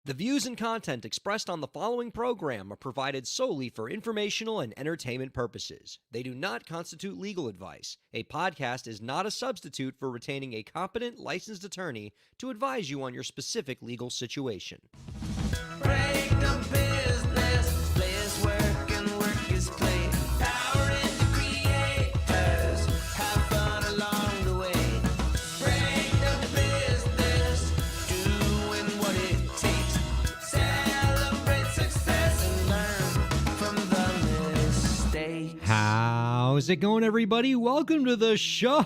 The views and content expressed on the following program are provided solely for informational and entertainment purposes. They do not constitute legal advice. A podcast is not a substitute for retaining a competent, licensed attorney to advise you on your specific legal situation. Break the business, play is work and work is play. Power into creators, have fun along the way. Break the business, doing what it takes. Celebrate success and learn from the mistakes. How's it going, everybody? Welcome to the show.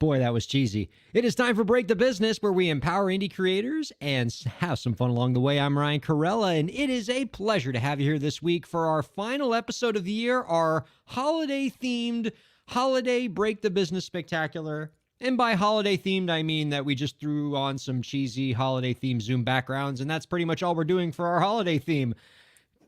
Boy, that was cheesy. It is time for Break the Business, where we empower indie creators and have some fun along the way. I'm Ryan Kairalla, and it is a pleasure to have you here this week for our final episode of the year, our holiday-themed Holiday Break the Business Spectacular. And by holiday-themed, I mean that we just threw on some cheesy holiday-themed Zoom backgrounds, and that's pretty much all we're doing for our holiday theme.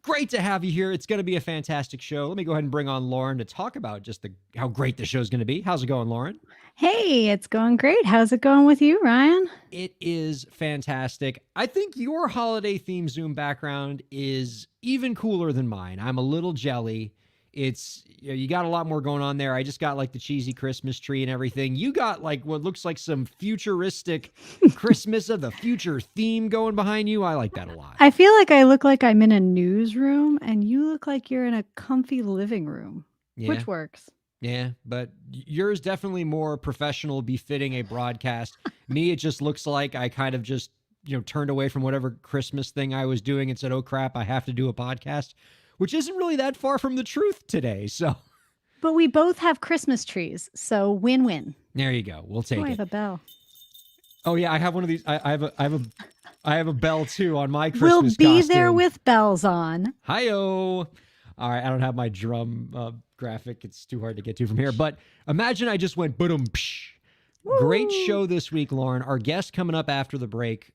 Great to have you here. It's going to be a fantastic show. Let me go ahead and bring on Lauren to talk about just how great the show's going to be. How's it going, Lauren? Hey, it's going great. How's it going with you, Ryan? It is fantastic. I think your holiday theme Zoom background is even cooler than mine. I'm a little jelly. It's, you got a lot more going on there. I just got like the cheesy Christmas tree and everything. You got like what looks like some futuristic Christmas of the future theme going behind you. I like that a lot. I feel like I look like I'm in a newsroom and you look like you're in a comfy living room, which works. Yeah, but yours definitely more professional, befitting a broadcast. Me, it just looks like I kind of just, turned away from whatever Christmas thing I was doing and said, oh crap, I have to do a podcast, which isn't really that far from the truth today. So, but we both have Christmas trees, so win-win. There you go. We'll take I it. have a bell. Oh yeah, I have one of these. I have a bell too on my Christmas We'll be costume. there with bells on. Hi-yo. All right, I don't have my drum graphic. It's too hard to get to from here. But imagine I just went boom, psh. Great show this week, Lauren. Our guest coming up after the break.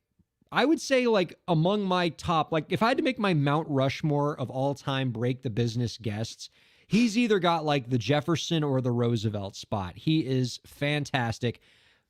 I would say like among my top, like if I had to make my Mount Rushmore of all time Break the Business guests, he's either got like the Jefferson or the Roosevelt spot. He is fantastic.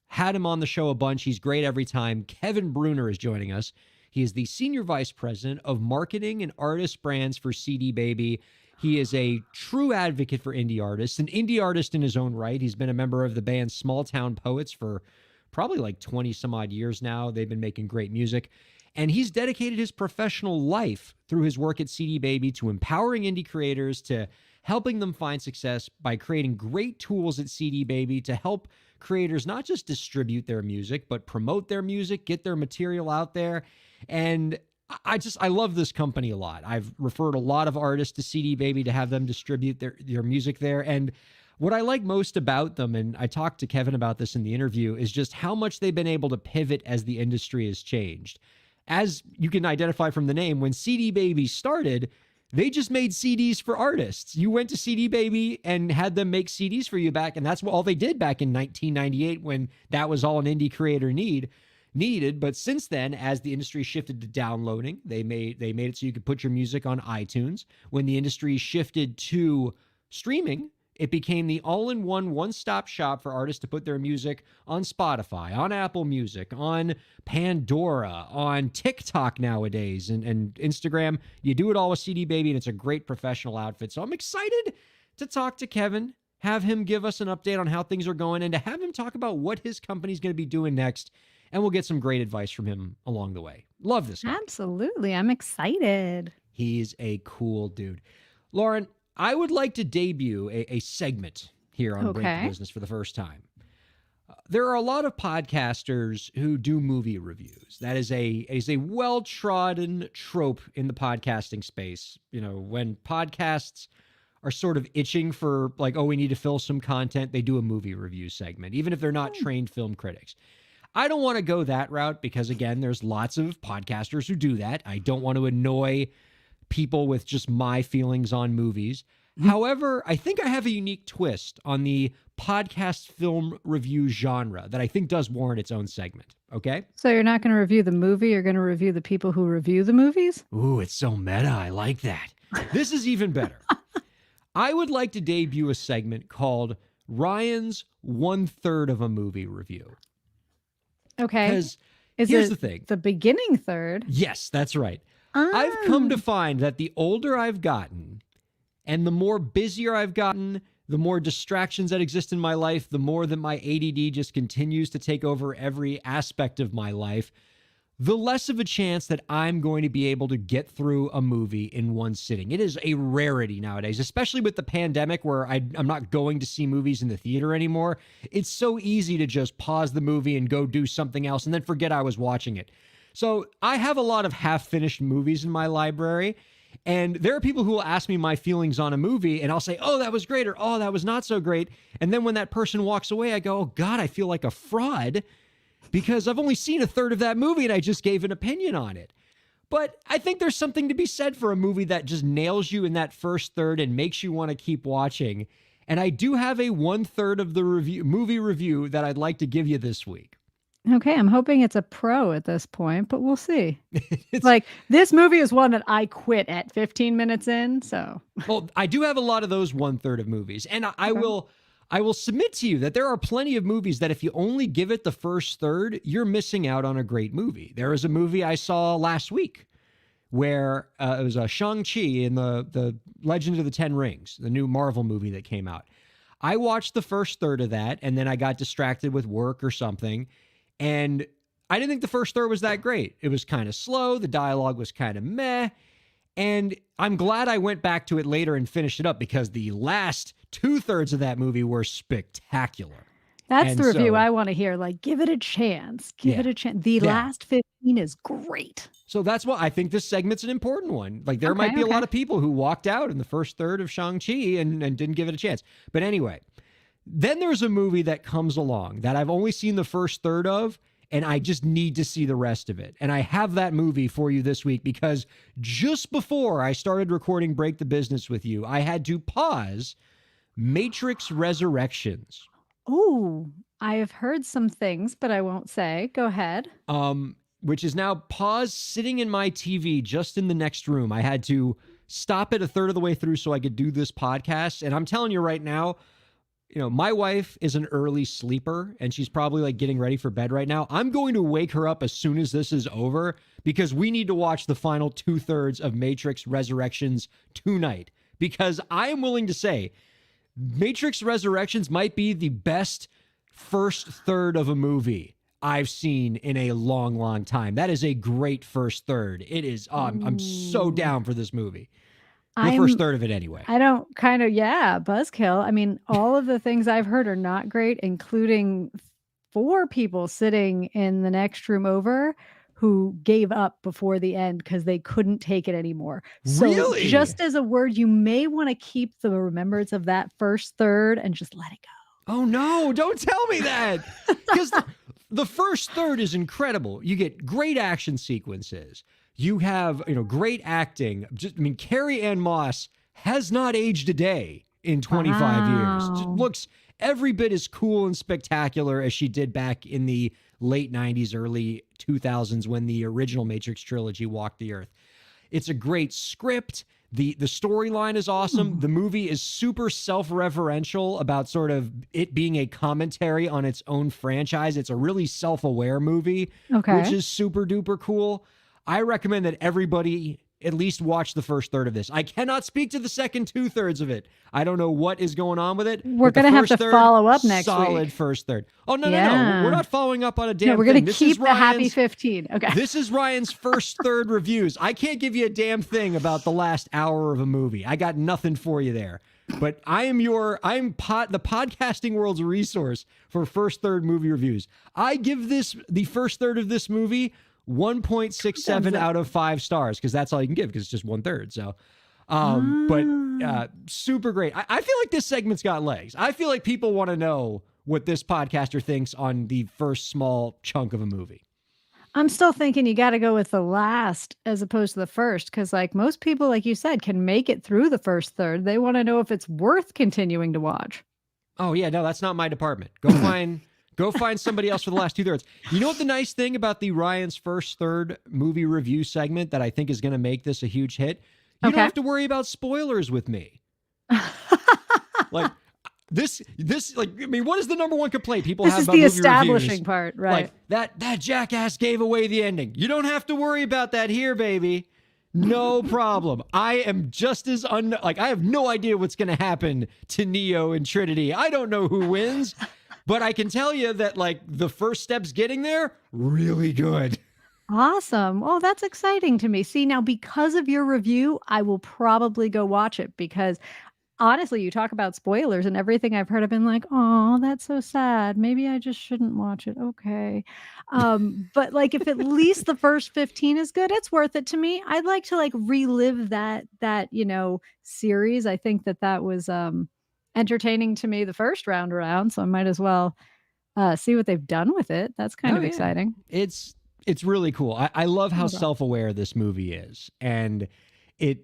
Had him on the show a bunch. He's great every time. Kevin Bruner is joining us. He is the Senior Vice President of Marketing and Artist Brands for CD Baby. He is a true advocate for indie artists, an indie artist in his own right. He's been a member of the band Small Town Poets for probably like 20 some odd years now. They've been making great music. And he's dedicated his professional life through his work at CD Baby to empowering indie creators, to helping them find success by creating great tools at CD Baby to help creators not just distribute their music, but promote their music, get their material out there. And I love this company a lot. I've referred a lot of artists to CD Baby to have them distribute their music there. And what I like most about them, and I talked to Kevin about this in the interview, is just how much they've been able to pivot as the industry has changed. As you can identify from the name, when CD Baby started, they just made CDs for artists. You went to CD Baby and had them make CDs for you back, and that's all they did back in 1998 when that was all an indie creator needed. But since then, as the industry shifted to downloading, they made it so you could put your music on iTunes. When the industry shifted to streaming, it became the all-in-one, one-stop shop for artists to put their music on Spotify, on Apple Music, on Pandora, on TikTok nowadays, and Instagram. You do it all with CD Baby, and it's a great professional outfit. So I'm excited to talk to Kevin, have him give us an update on how things are going, and to have him talk about what his company's going to be doing next. And we'll get some great advice from him along the way. Love this guy. Absolutely. I'm excited. He's a cool dude. Lauren, I would like to debut a segment here on Break the Business for the first time. There are a lot of podcasters who do movie reviews. That is a well-trodden trope in the podcasting space. When podcasts are sort of itching for like, oh, we need to fill some content, they do a movie review segment, even if they're not trained film critics. I don't want to go that route because, again, there's lots of podcasters who do that. I don't want to annoy people with just my feelings on movies. However, I think I have a unique twist on the podcast film review genre that I think does warrant its own segment. Okay? So you're not going to review the movie, you're going to review the people who review the movies? Ooh, it's so meta. I like that. This is even better. I would like to debut a segment called Ryan's 1/3 of a movie review. Okay. Because Here's it the thing. the beginning third? Yes, that's right. I've come to find that the older I've gotten and the more busier I've gotten, the more distractions that exist in my life, the more that my ADD just continues to take over every aspect of my life, the less of a chance that I'm going to be able to get through a movie in one sitting. It is a rarity nowadays, especially with the pandemic where I'm not going to see movies in the theater anymore. It's so easy to just pause the movie and go do something else and then forget I was watching it. So I have a lot of half-finished movies in my library, and there are people who will ask me my feelings on a movie, and I'll say, oh, that was great, or oh, that was not so great. And then when that person walks away, I go, oh, God, I feel like a fraud because I've only seen a third of that movie and I just gave an opinion on it. But I think there's something to be said for a movie that just nails you in that first third and makes you want to keep watching. And I do have a 1/3 of the movie review that I'd like to give you this week. Okay, I'm hoping it's a pro at this point, but we'll see. Like, this movie is one that I quit at 15 minutes in, so. Well, I do have a lot of those 1/3 of movies, and I will submit to you that there are plenty of movies that if you only give it the first third, you're missing out on a great movie. There was a movie I saw last week where it was a Shang-Chi in the Legend of the Ten Rings, the new Marvel movie that came out. I watched the first third of that, and then I got distracted with work or something. And I didn't think the first third was that great. It was kind of slow. The dialogue was kind of meh. And I'm glad I went back to it later and finished it up because the last 2/3 of that movie were spectacular. That's And the review so- I want to hear. Like, give it a chance. Give it a chance. The last 15 is great. So that's why I think this segment's an important one. Like there might be a lot of people who walked out in the first third of Shang-Chi and didn't give it a chance. But anyway, then there's a movie that comes along that I've only seen the first third of, and I just need to see the rest of it. And I have that movie for you this week because just before I started recording Break the Business with you, I had to pause Matrix Resurrections. Oh, I have heard some things, but I won't say. Go ahead. Which is now paused sitting in my TV just in the next room. I had to stop it a third of the way through so I could do this podcast. And I'm telling you right now, my wife is an early sleeper and she's probably like getting ready for bed right now. I'm going to wake her up as soon as this is over because we need to watch the final 2/3 of Matrix Resurrections tonight. Because I am willing to say Matrix Resurrections might be the best first third of a movie I've seen in a long, long time. That is a great first third. It is. I'm so down for this movie. The first third of it anyway. I don't buzzkill. I mean, all of the things I've heard are not great, including 4 people sitting in the next room over who gave up before the end because they couldn't take it anymore. So Really? just as a word, you may want to keep the remembrance of that first third and just let it go. Oh no, don't tell me that. Because the first third is incredible. You get great action sequences. You have, great acting. Carrie Ann Moss has not aged a day in 25 years. Just looks every bit as cool and spectacular as she did back in the late 90s, early 2000s when the original Matrix trilogy walked the earth. It's a great script. The storyline is awesome. The movie is super self-referential about sort of it being a commentary on its own franchise. It's a really self-aware movie, which is super duper cool. I recommend that everybody at least watch the first third of this. I cannot speak to the second 2/3 of it. I don't know what is going on with it. We're going to have to follow up next week. Solid first third. Oh, no. We're not following up on a damn No, we're thing. going to keep the happy 15. Okay. This is Ryan's first third reviews. I can't give you a damn thing about the last hour of a movie. I got nothing for you there. But I am the podcasting world's resource for first third movie reviews. I give the first third of this movie 1.67 out of 5 stars because that's all you can give because it's just 1/3. So, but super great. I feel like this segment's got legs. I feel like people want to know what this podcaster thinks on the first small chunk of a movie. I'm still thinking you got to go with the last as opposed to the first because, like most people, like you said, can make it through the first third. They want to know if it's worth continuing to watch. Oh yeah, no, that's not my department. Go find somebody else for the last 2/3. You know what the nice thing about the Ryan's first third movie review segment that I think is going to make this a huge hit? You don't have to worry about spoilers with me. Like, like, I mean, what is the number one complaint people This have is about the movie establishing reviews? part, right? Like that jackass gave away the ending. You don't have to worry about that here, baby. No problem. I am just as I have no idea what's going to happen to Neo and Trinity. I don't know who wins, but I can tell you that like the first steps getting there, really good. Awesome. Oh, that's exciting to me. See, now because of your review, I will probably go watch it because honestly, you talk about spoilers and everything I've heard, I've been like, oh, that's so sad. Maybe I just shouldn't watch it. Okay. But like if at least the first 15 is good, it's worth it to me. I'd like to like relive that series. I think that was entertaining to me the first round around. So I might as well see what they've done with it. That's kind of exciting. It's really cool. I love how Okay. self-aware this movie is, and it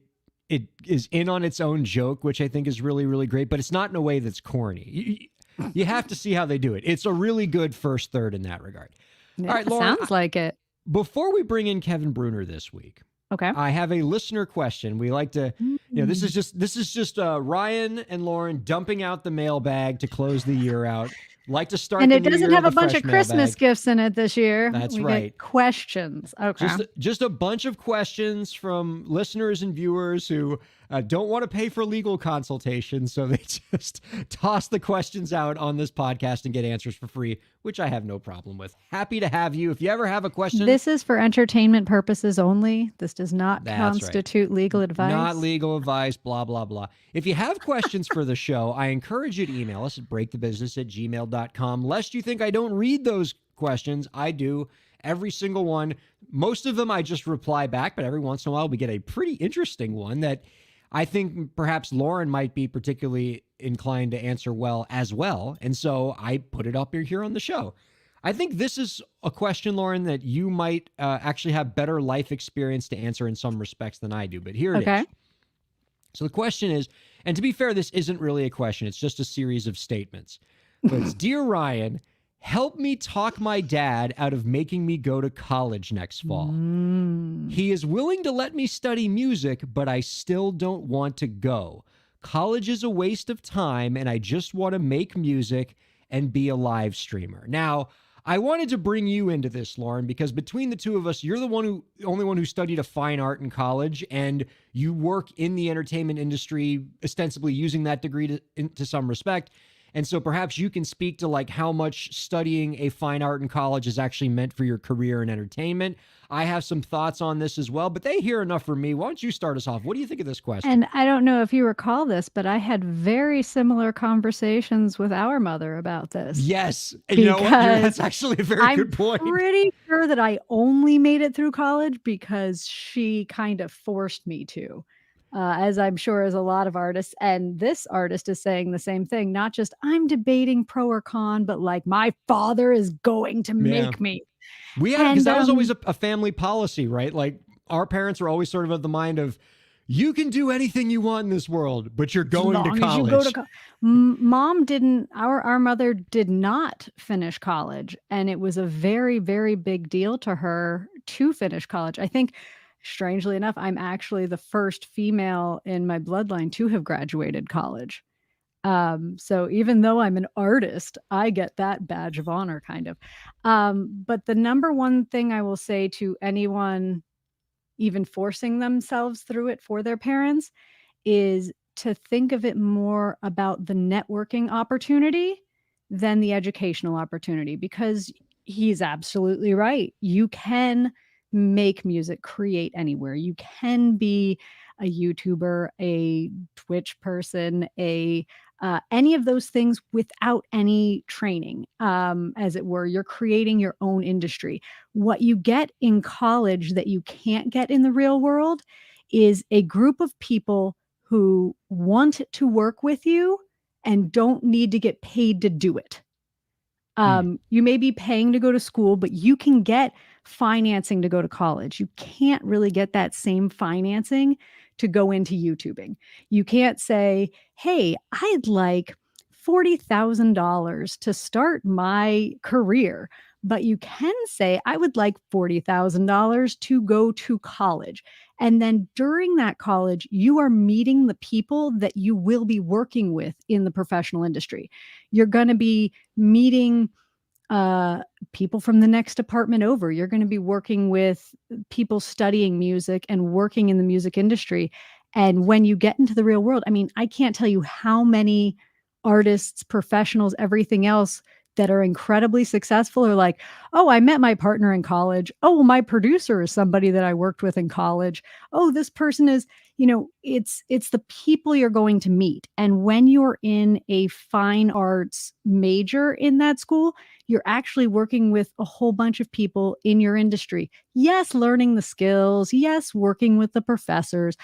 is in on its own joke, which I think is really, really great, but it's not in a way that's corny. You have to see how they do it. It's a really good first third in that regard. Yeah, All right, Lauren, sounds like it. before we bring in Kevin Bruner this week, Okay. I have a listener question. We like to, this is just Ryan and Lauren dumping out the mailbag to close the year out. Like to start, And the it new doesn't year have with a bunch fresh of Christmas mailbag. gifts in it this year. That's we right. Get questions. Okay. Just a bunch of questions from listeners and viewers who don't want to pay for legal consultation, so they just toss the questions out on this podcast and get answers for free, which I have no problem with. Happy to have you. If you ever have a question, This is for entertainment purposes only. This does not That's right. constitute legal advice. not legal advice, blah, blah, blah. If you have questions for the show, I encourage you to email us at breakthebusiness@gmail.com. Lest you think I don't read those questions, I do. Every single one. Most of them I just reply back, but every once in a while we get a pretty interesting one that I think perhaps Lauren might be particularly inclined to answer well as well. And so I put it up here on the show. I think this is a question, Lauren, that you might actually have better life experience to answer in some respects than I do. But here it is. Okay. So the question is, and to be fair, this isn't really a question. It's just a series of statements. But it's, Dear Ryan, help me talk my dad out of making me go to college next fall. He is willing to let me study music, but I still don't want to go. College is a waste of time, and I just want to make music and be a live streamer. Now, I wanted to bring you into this, Lauren, because between the two of us, you're the only one who studied a fine art in college, and you work in the entertainment industry, ostensibly using that degree to some respect. And so perhaps you can speak to like how much studying a fine art in college is actually meant for your career in entertainment. I have some thoughts on this as well, but they hear enough from me. Why don't you start us off? What do you think of this question? And I don't know if you recall this, but I had very similar conversations with our mother about this. Yes. And you know what? Because That's actually a very I'm good point. pretty sure that I only made it through college because she kind of forced me to. As I'm sure as a lot of artists. And this artist is saying the same thing, not just I'm debating pro or con, but like my father is going to make me. We had, because And, that was always a family policy, right? Like our parents were always sort of the mind of, you can do anything you want in this world, but you're going as long to as college. you go to Mom didn't, our mother did not finish college. And it was a very, very big deal to her to finish college. I think, strangely enough, I'm actually the first female in my bloodline to have graduated college. So even though I'm an artist, I get that badge of honor kind of. But the number one thing I will say to anyone even forcing themselves through it for their parents is to think of it more about the networking opportunity than the educational opportunity, because he's absolutely right. You can make music, create anywhere. You can be a YouTuber, a Twitch person, any of those things without any training, as it were. You're creating your own industry. What you get in college that you can't get in the real world is a group of people who want to work with you and don't need to get paid to do it. You may be paying to go to school, but you can get financing to go to college. You can't really get that same financing to go into YouTubing. You can't say, hey, I'd like $40,000 to start my career, but you can say, I would like $40,000 to go to college. And then during that college, you are meeting the people that you will be working with in the professional industry. You're going to be meeting uh, people from the next department over. You're going to be working with people studying music and working in the music industry. And when you get into the real world, I mean, I can't tell you how many artists, professionals, everything else that are incredibly successful are like, oh, I met my partner in college. Oh, well, my producer is somebody that I worked with in college. Oh, this person is, it's the people you're going to meet. And when you're in a fine arts major in that school, you're actually working with a whole bunch of people in your industry. Yes, learning the skills. Yes, working with the professors,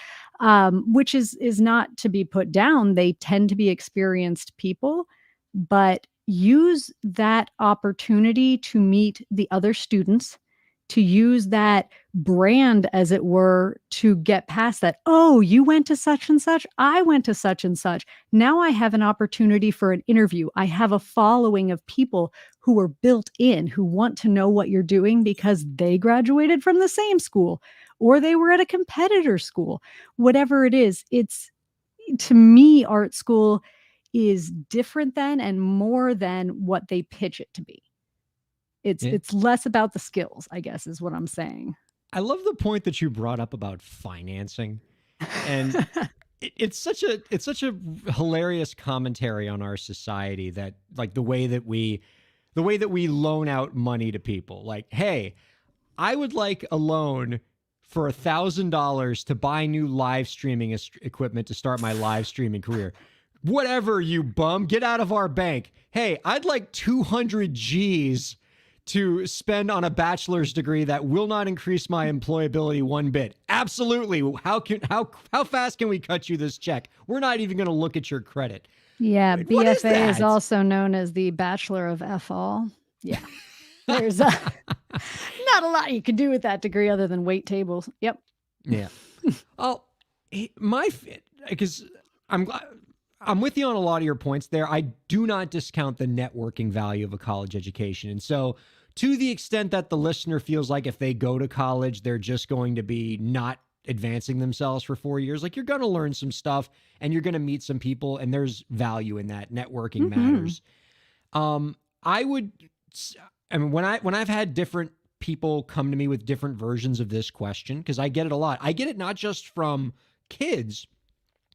which is not to be put down. They tend to be experienced people, but use that opportunity to meet the other students, to use that brand, as it were, to get past that. Oh, you went to such and such. I went to such and such. Now I have an opportunity for an interview. I have a following of people who are built in, who want to know what you're doing because they graduated from the same school or they were at a competitor school. Whatever it is, it's, to me, art school is different than and more than what they pitch it to be. Yeah. It's less about the skills, I guess, is what I'm saying. I love the point that you brought up about financing, and it's such a hilarious commentary on our society that, like, the way that we loan out money to people. Like, hey, I would like a loan for $1,000 to buy new live streaming equipment to start my live streaming career. Whatever, you bum, get out of our bank. Hey, I'd like 200 G's to spend on a bachelor's degree that will not increase my employability one bit. Absolutely. How fast can we cut you this check? We're not even going to look at your credit. Yeah, What is BFA is that? also known as the Bachelor of F-all. Yeah. There's not a lot you can do with that degree other than wait tables. Yep. Yeah. Oh, because I'm with you on a lot of your points there. I do not discount the networking value of a college education. And so, to the extent that the listener feels like if they go to college, they're just going to be not advancing themselves for 4 years, like, you're going to learn some stuff and you're going to meet some people, and there's value in that. Networking matters. When I've had different people come to me with different versions of this question, because I get it a lot. I get it not just from kids,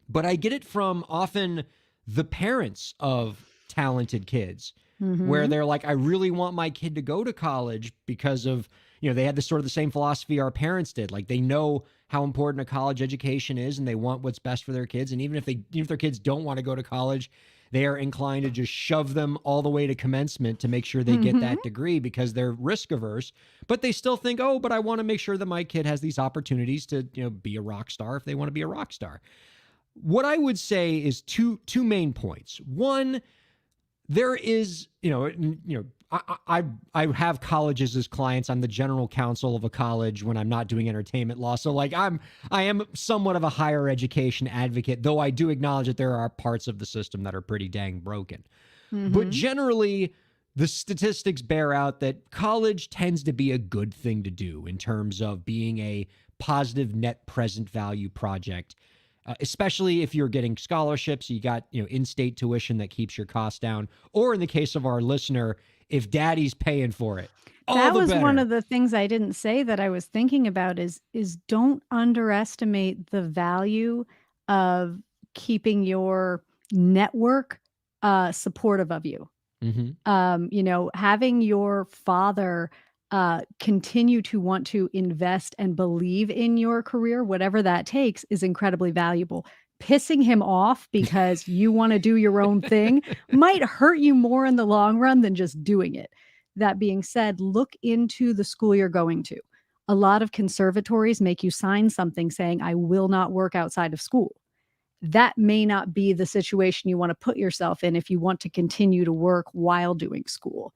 but I get it from often the parents of talented kids, where they're like, I really want my kid to go to college because of, they had this sort of the same philosophy our parents did. Like, they know how important a college education is and they want what's best for their kids. And even if their kids don't want to go to college, they are inclined to just shove them all the way to commencement to make sure they get that degree because they're risk averse. But they still think, oh, but I want to make sure that my kid has these opportunities to, be a rock star if they want to be a rock star. What I would say is two main points. One, there is, I have colleges as clients. I'm the general counsel of a college when I'm not doing entertainment law. So, like, I am somewhat of a higher education advocate, though I do acknowledge that there are parts of the system that are pretty dang broken. But generally, the statistics bear out that college tends to be a good thing to do in terms of being a positive net present value project. Especially if you're getting scholarships, you got, in-state tuition that keeps your costs down. Or in the case of our listener, if daddy's paying for it, That the was better. one of the things I didn't say that I was thinking about is don't underestimate the value of keeping your network supportive of you. Having your father continue to want to invest and believe in your career, whatever that takes, is incredibly valuable. Pissing him off because you want to do your own thing might hurt you more in the long run than just doing it. That being said, look into the school you're going to. A lot of conservatories make you sign something saying, I will not work outside of school. That may not be the situation you want to put yourself in if you want to continue to work while doing school.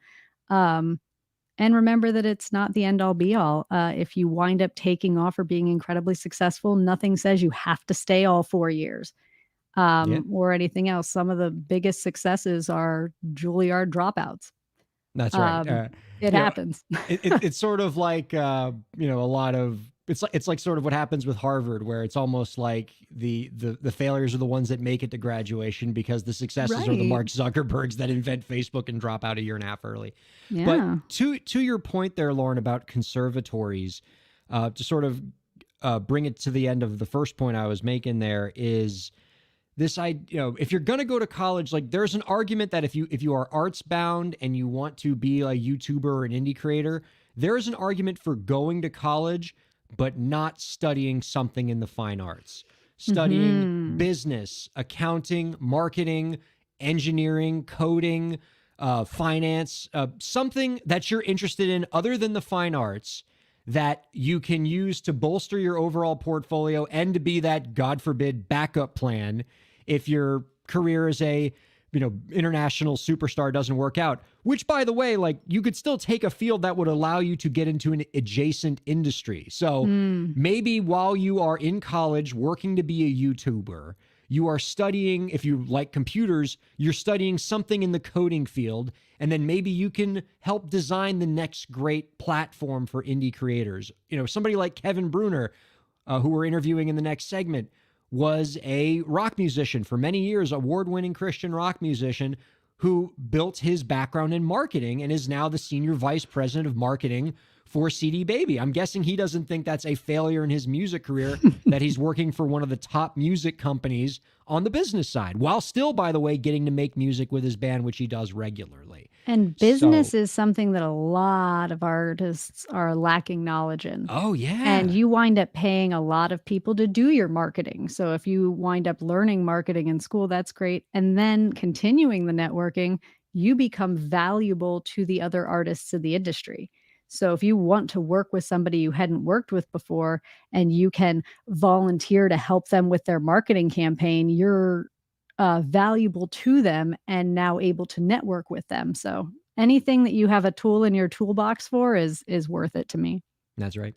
And remember that it's not the end all be all. If you wind up taking off or being incredibly successful, nothing says you have to stay all 4 years or anything else. Some of the biggest successes are Juilliard dropouts. That's right. It You know, happens. it's sort of like a lot of it's like sort of what happens with Harvard, where it's almost like the failures are the ones that make it to graduation because the successes are the Right. Mark Zuckerbergs that invent Facebook and drop out a year and a half early. But Yeah. to your point there, Lauren, about conservatories, to sort of bring it to the end of the first point I was making there is this if you're going to go to college, like there's an argument that if you are arts bound and you want to be a YouTuber or an indie creator, there's an argument for going to college but not studying something in the fine arts, studying Hmm. business, accounting, marketing, engineering, coding, finance, something that you're interested in other than the fine arts that you can use to bolster your overall portfolio and to be that, God forbid, backup plan if your career as a international superstar doesn't work out. Which, by the way, like you could still take a field that would allow you to get into an adjacent industry. So Mm. maybe while you are in college working to be a YouTuber, you are studying, if you like computers, you're studying something in the coding field, and then maybe you can help design the next great platform for indie creators. Somebody like Kevin Bruner, who we're interviewing in the next segment, was a rock musician for many years, award-winning Christian rock musician who built his background in marketing and is now the senior vice president of marketing for CD Baby. I'm guessing he doesn't think that's a failure in his music career, that he's working for one of the top music companies on the business side, while still, by the way, getting to make music with his band, which he does regularly. And So, business is something that a lot of artists are lacking knowledge in. oh And yeah, you wind up paying a lot of people to do your marketing. So if you wind up learning marketing in school, that's great. And then continuing the networking, you become valuable to the other artists in the industry. So if you want to work with somebody you hadn't worked with before and you can volunteer to help them with their marketing campaign, you're valuable to them and now able to network with them. So anything that you have a tool in your toolbox for is worth it to me. that's right.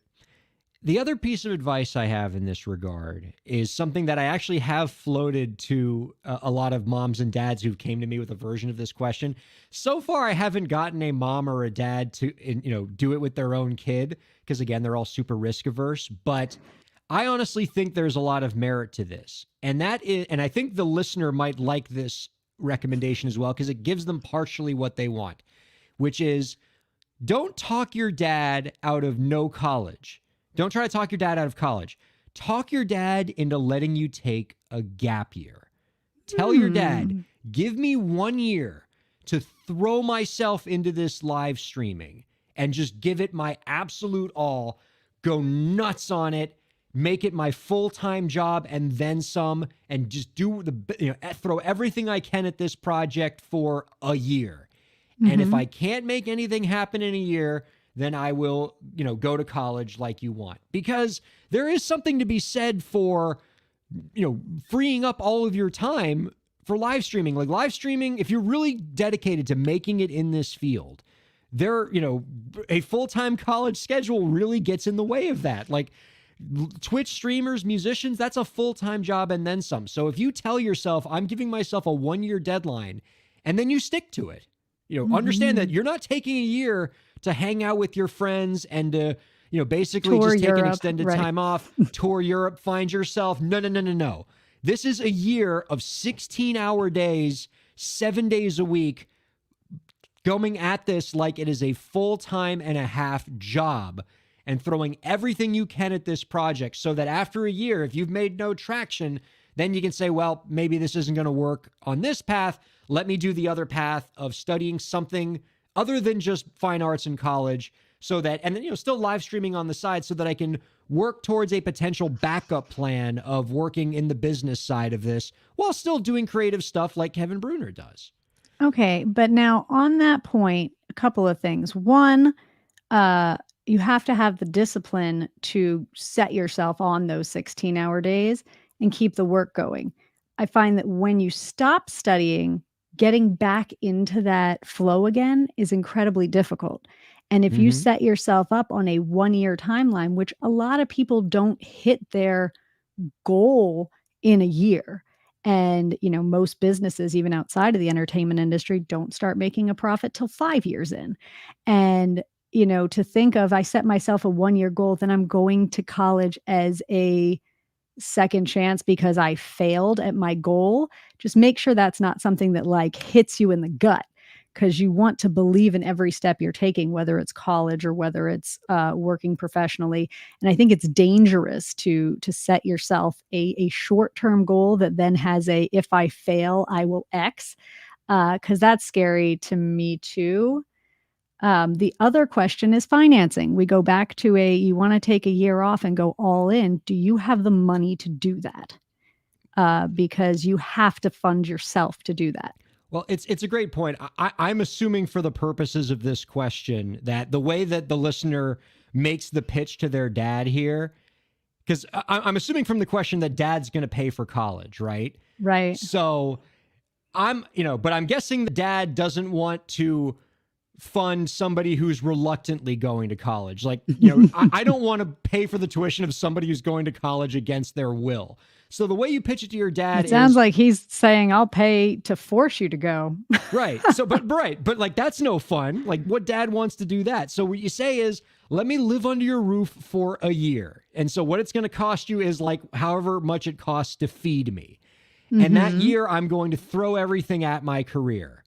The other piece of advice I have in this regard is something that I actually have floated to a lot of moms and dads who've came to me with a version of this question. So far, I haven't gotten a mom or a dad to, do it with their own kid because, again, they're all super risk averse. But I honestly think there's a lot of merit to this. And I think the listener might like this recommendation as well because it gives them partially what they want, which is don't talk your dad out of no college. Don't try to talk your dad out of college. Talk your dad into letting you take a gap year. Tell your dad, Hmm. give me 1 year to throw myself into this live streaming and just give it my absolute all, go nuts on it, make it my full-time job and then some, and just throw everything I can at this project for a year. And if Mhm. I can't make anything happen in a year, then I will, go to college like you want. Because there is something to be said for, freeing up all of your time for live streaming. Like live streaming, if you're really dedicated to making it in this field, a full-time college schedule really gets in the way of that. Like Twitch streamers, musicians, that's a full-time job and then some. So if you tell yourself, I'm giving myself a 1 year deadline, and then you stick to it, understand that Mhm. you're not taking a year to hang out with your friends and to, basically Tour just take an Europe, extended right. time off, tour Europe, find yourself. No, no, no, no, no. This is a year of 16-hour days, 7 days a week, going at this like it is a full-time and a half job and throwing everything you can at this project so that after a year, if you've made no traction, then you can say, well, maybe this isn't going to work on this path. Let me do the other path of studying something other than just fine arts in college so that, and then, still live streaming on the side so that I can work towards a potential backup plan of working in the business side of this while still doing creative stuff like Kevin Bruner does. Okay, but now on that point, a couple of things. One, uh, you have to have the discipline to set yourself on those 16-hour days and keep the work going. I find that when you stop studying, getting back into that flow again is incredibly difficult. And if you Mm-hmm. set yourself up on a 1 year timeline, which a lot of people don't hit their goal in a year. And, most businesses, even outside of the entertainment industry, don't start making a profit till 5 years in. And, to think of, I set myself a 1-year goal, then I'm going to college as a second chance because I failed at my goal. Just make sure that's not something that like hits you in the gut, because you want to believe in every step you're taking, whether it's college or whether it's working professionally. And I think it's dangerous to set yourself a short-term goal that then has a, if I fail, I will X, because that's scary to me too. The other question is financing. We go back to you want to take a year off and go all in. Do you have the money to do that? Because you have to fund yourself to do that. Well, it's a great point. I'm assuming for the purposes of this question that the way that the listener makes the pitch to their dad here, because I'm assuming from the question that dad's going to pay for college, right? Right. So but I'm guessing the dad doesn't want to fund somebody who's reluctantly going to college. Like, I don't want to pay for the tuition of somebody who's going to college against their will. So the way you pitch it to your dad it sounds like he's saying, I'll pay to force you to go. Right. So, but like, that's no fun. Like, what dad wants to do that? So what you say is, let me live under your roof for a year. And so what it's going to cost you is like, however much it costs to feed me. Mm-hmm. And that year I'm going to throw everything at my career.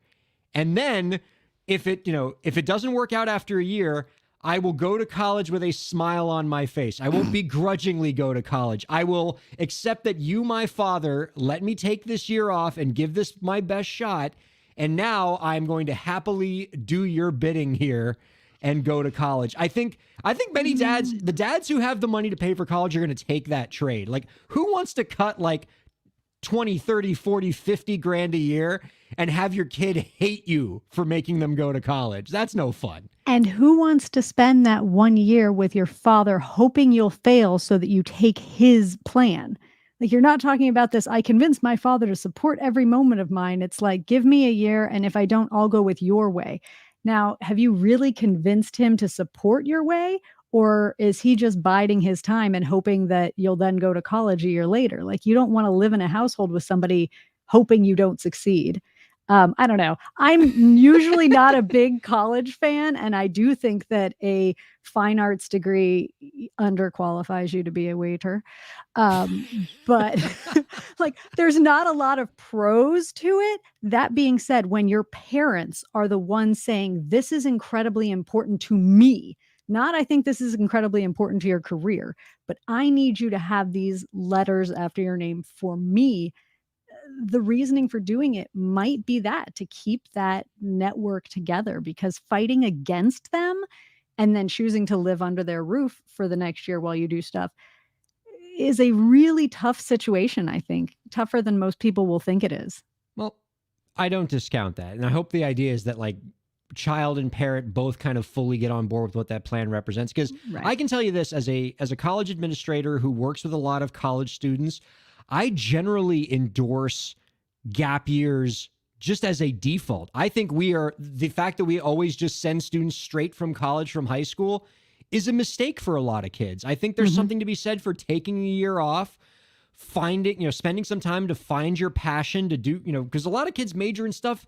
And then if it doesn't work out after a year, I will go to college with a smile on my face. I won't begrudgingly go to college. I will accept that you, my father, let me take this year off and give this my best shot. And now I'm going to happily do your bidding here and go to college. I think many dads, the dads who have the money to pay for college, are going to take that trade. Like, who wants to cut like 20, 30, 40, 50 grand a year and have your kid hate you for making them go to college? That's no fun. And who wants to spend that 1 year with your father hoping you'll fail so that you take his plan? Like, you're not talking about this, I convinced my father to support every moment of mine. It's like, give me a year, and if I don't, I'll go with your way. Now, have you really convinced him to support your way? Or is he just biding his time and hoping that you'll then go to college a year later? Like, you don't want to live in a household with somebody hoping you don't succeed. I don't know. I'm usually not a big college fan, and I do think that a fine arts degree underqualifies you to be a waiter. But like, there's not a lot of pros to it. That being said, when your parents are the ones saying, this is incredibly important to me, not, I think this is incredibly important to your career, but I need you to have these letters after your name for me. The reasoning for doing it might be that, to keep that network together, because fighting against them and then choosing to live under their roof for the next year while you do stuff is a really tough situation. I think tougher than most people will think it is. Well, I don't discount that. And I hope the idea is that like child and parent both kind of fully get on board with what that plan represents. Because Right. I can tell you this, as a college administrator who works with a lot of college students, I generally endorse gap years just as a default. I think the fact that we always just send students straight from college, from high school, is a mistake for a lot of kids. I think there's something to be said for taking a year off, spending some time to find your passion to do, because a lot of kids major in stuff,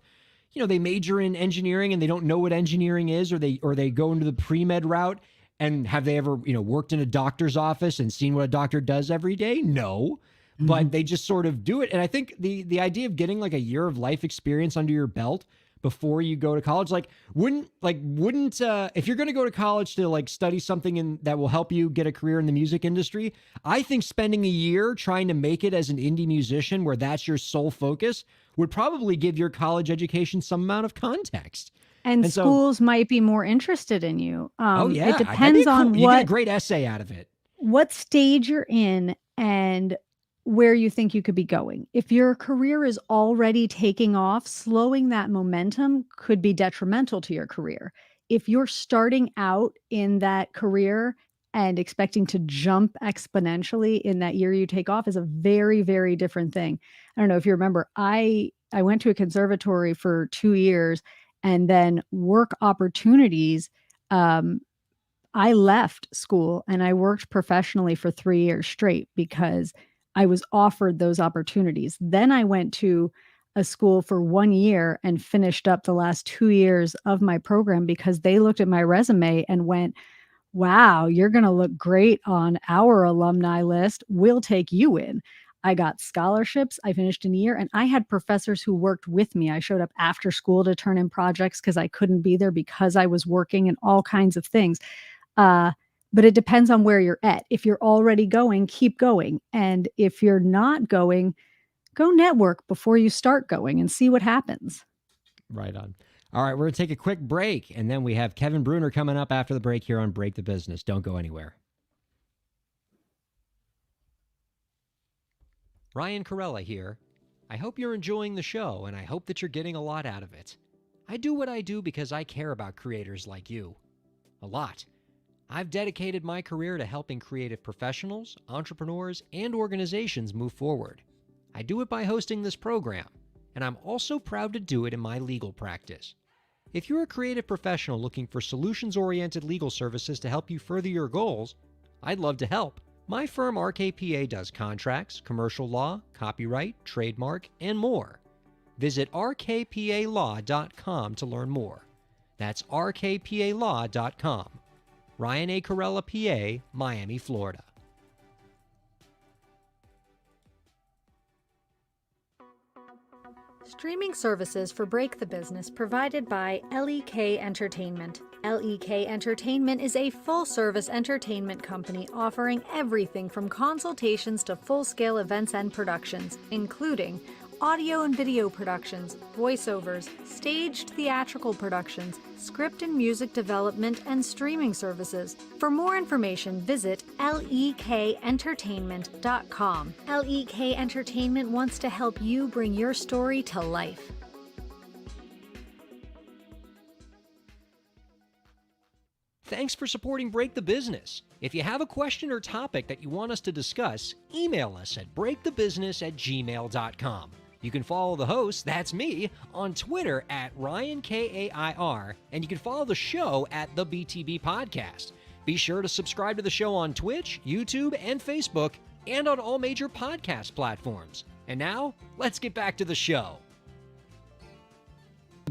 they major in engineering and they don't know what engineering is, or they go into the pre-med route. And have they ever, worked in a doctor's office and seen what a doctor does every day? No. But they just sort of do it. And I think the idea of getting like a year of life experience under your belt before you go to college, wouldn't if you're going to go to college to like study something that will help you get a career in the music industry, I think spending a year trying to make it as an indie musician where that's your sole focus would probably give your college education some amount of context. And schools might be more interested in you. It depends on you get a great essay out of it. What stage you're in and where you think you could be going. If your career is already taking off, slowing that momentum could be detrimental to your career. If you're starting out in that career and expecting to jump exponentially in that year you take off, is a very, very different thing. I don't know if you remember, I went to a conservatory for 2 years, and then work opportunities. I left school and I worked professionally for 3 years straight because I was offered those opportunities. Then I went to a school for 1 year and finished up the last 2 years of my program because they looked at my resume and went, wow, you're going to look great on our alumni list. We'll take you in. I got scholarships. I finished in a year and I had professors who worked with me. I showed up after school to turn in projects because I couldn't be there because I was working and all kinds of things. But it depends on where you're at. If you're already going, keep going. And if you're not going, go network before you start going and see what happens. Right on. All right, we're going to take a quick break, and then we have Kevin Bruner coming up after the break here on Break the Business. Don't go anywhere. Ryan Kairalla here. I hope you're enjoying the show, and I hope that you're getting a lot out of it. I do what I do because I care about creators like you. A lot. I've dedicated my career to helping creative professionals, entrepreneurs, and organizations move forward. I do it by hosting this program, and I'm also proud to do it in my legal practice. If you're a creative professional looking for solutions-oriented legal services to help you further your goals, I'd love to help. My firm RKPA does contracts, commercial law, copyright, trademark, and more. Visit rkpalaw.com to learn more. That's rkpalaw.com. Ryan A. Kairalla, PA, Miami, Florida. Streaming services for Break the Business provided by LEK Entertainment. LEK Entertainment is a full-service entertainment company offering everything from consultations to full-scale events and productions, including audio and video productions, voiceovers, staged theatrical productions, script and music development, and streaming services. For more information, visit lekentertainment.com. LEK Entertainment wants to help you bring your story to life. Thanks for supporting Break the Business. If you have a question or topic that you want us to discuss, email us at breakthebusiness@gmail.com. You can follow the host, that's me, on Twitter at Ryan Kair, and you can follow the show at the BTB Podcast. Be sure to subscribe to the show on Twitch, YouTube, and Facebook, and on all major podcast platforms. And now, let's get back to the show.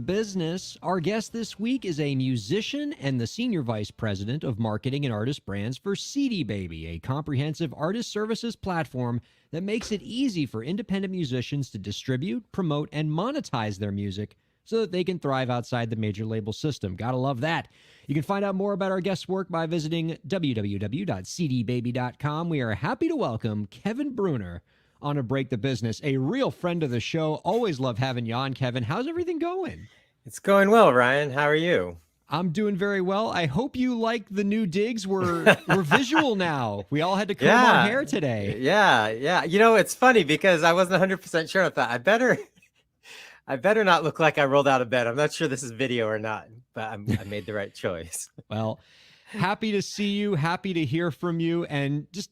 Business. Our guest this week is a musician and the Senior Vice President of Marketing and Artist Brands for CD Baby, a comprehensive artist services platform that makes it easy for independent musicians to distribute, promote, and monetize their music so that they can thrive outside the major label system. Gotta love that. You can find out more about our guest's work by visiting www.cdbaby.com. We are happy to welcome Kevin Bruner on a Break the Business, a real friend of the show. Always love having you on, Kevin. How's everything going? It's going well, Ryan. How are you? I'm doing very well. I hope you like the new digs. We're visual now. We all had to comb our hair today. Yeah. You know, it's funny because I wasn't 100% sure. I thought I better not look like I rolled out of bed. I'm not sure this is video or not, but I made the right choice. Well, happy to see you, happy to hear from you, and just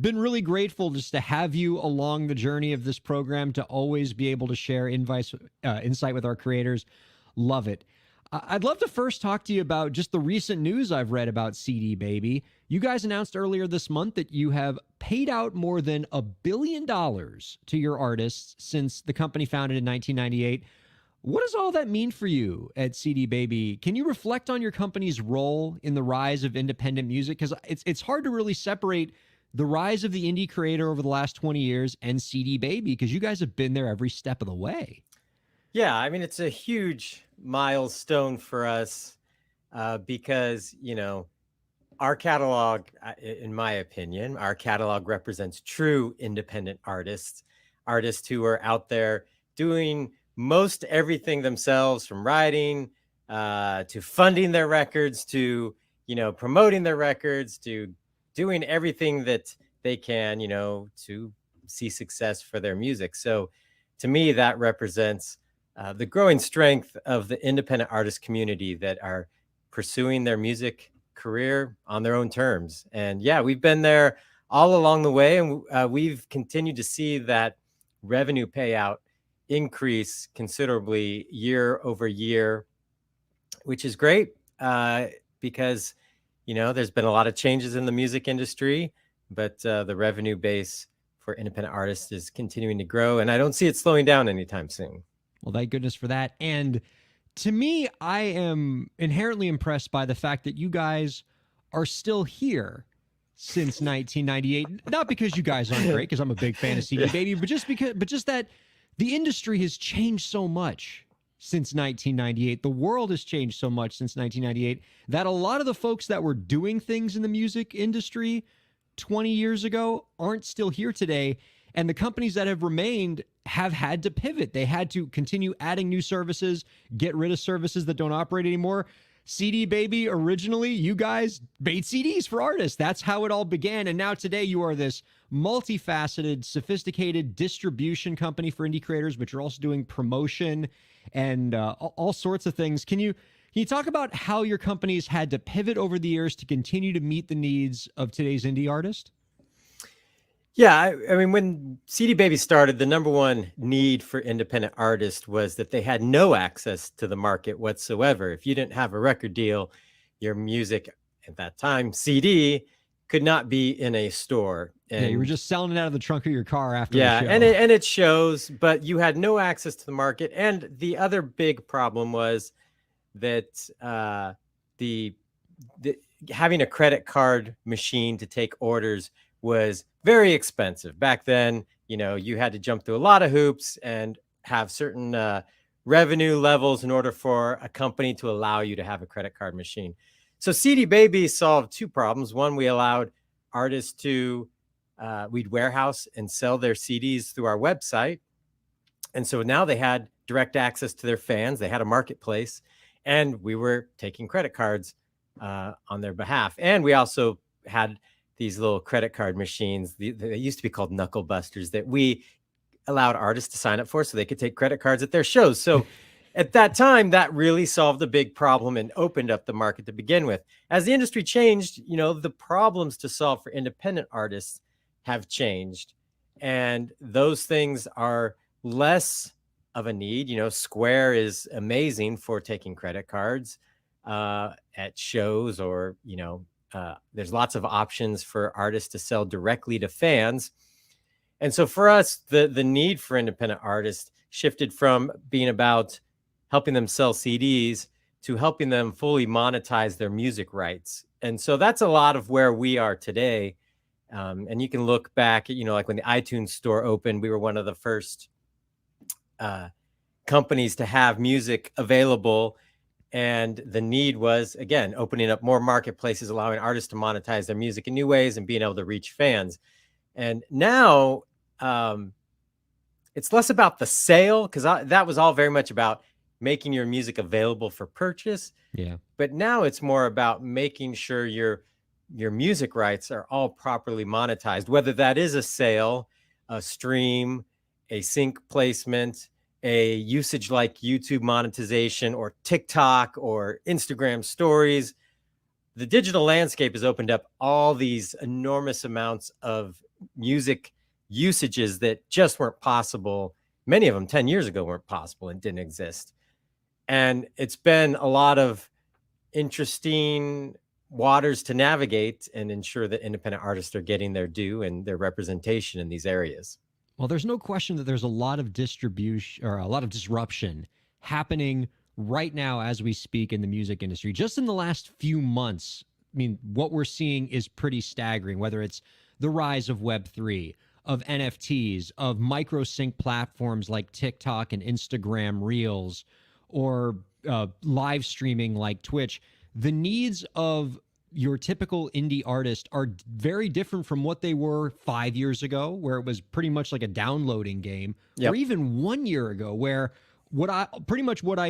been really grateful just to have you along the journey of this program, to always be able to share insight with our creators. Love it. I'd love to first talk to you about just the recent news I've read about CD Baby. You guys announced earlier this month that you have paid out more than $1 billion to your artists since the company founded in 1998. What does all that mean for you at CD Baby? Can you reflect on your company's role in the rise of independent music? Because it's hard to really separate the rise of the indie creator over the last 20 years and CD Baby, because you guys have been there every step of the way. Yeah, I mean, it's a huge milestone for us because, you know, our catalog, in my opinion, our catalog represents true independent artists who are out there doing most everything themselves, from writing to funding their records to, you know, promoting their records to doing everything that they can, you know, to see success for their music. So to me, that represents the growing strength of the independent artist community that are pursuing their music career on their own terms. And yeah, we've been there all along the way, and we've continued to see that revenue payout increase considerably year over year, which is great because, you know, there's been a lot of changes in the music industry, but the revenue base for independent artists is continuing to grow, and I don't see it slowing down anytime soon. Well, thank goodness for that. And to me, I am inherently impressed by the fact that you guys are still here since 1998. Not because you guys aren't great, because I'm a big fan of CD Baby, but just that the industry has changed so much since 1998. The world has changed so much since 1998 that a lot of the folks that were doing things in the music industry 20 years ago aren't still here today. And the companies that have remained have had to pivot. They had to continue adding new services, get rid of services that don't operate anymore. CD Baby, originally, you guys made CDs for artists. That's how it all began. And now today you are this multifaceted, sophisticated distribution company for indie creators, but you're also doing promotion and all sorts of things. Can you talk about how your companies had to pivot over the years to continue to meet the needs of today's indie artist? Yeah, I mean, when CD Baby started, the number one need for independent artists was that they had no access to the market whatsoever. If you didn't have a record deal, your music at that time, CD, could not be in a store. And you were just selling it out of the trunk of your car after the show. and it shows, but you had no access to the market. And the other big problem was that the having a credit card machine to take orders was very expensive. Back then, you had to jump through a lot of hoops and have certain revenue levels in order for a company to allow you to have a credit card machine. So CD Baby solved two problems. One, we allowed artists to, we'd warehouse and sell their CDs through our website. And so now they had direct access to their fans. They had a marketplace, and we were taking credit cards on their behalf. And we also had these little credit card machines. They used to be called knuckle busters that we allowed artists to sign up for so they could take credit cards at their shows. So at that time, that really solved a big problem and opened up the market to begin with. As the industry changed, the problems to solve for independent artists have changed. And those things are less of a need. Square is amazing for taking credit cards at shows, or, there's lots of options for artists to sell directly to fans. And so for us, the need for independent artists shifted from being about helping them sell CDs to helping them fully monetize their music rights. And so that's a lot of where we are today. And you can look back at, like when the iTunes store opened, we were one of the first companies to have music available. And the need was, again, opening up more marketplaces, allowing artists to monetize their music in new ways and being able to reach fans. And now it's less about the sale, because that was all very much about making your music available for purchase. Yeah. But now it's more about making sure your music rights are all properly monetized, whether that is a sale, a stream, a sync placement, a usage like YouTube monetization, or TikTok or Instagram stories. The digital landscape has opened up all these enormous amounts of music usages that just weren't possible. Many of them 10 years ago weren't possible and didn't exist. And it's been a lot of interesting waters to navigate and ensure that independent artists are getting their due and their representation in these areas. Well, there's no question that there's a lot of distribution, or a lot of disruption happening right now as we speak in the music industry. Just in the last few months, I mean, what we're seeing is pretty staggering, whether it's the rise of Web3, of NFTs, of micro sync platforms like TikTok and Instagram Reels, or live streaming like Twitch. The needs of your typical indie artist are very different from what they were 5 years ago, where it was pretty much like a downloading game, or even 1 year ago, where what I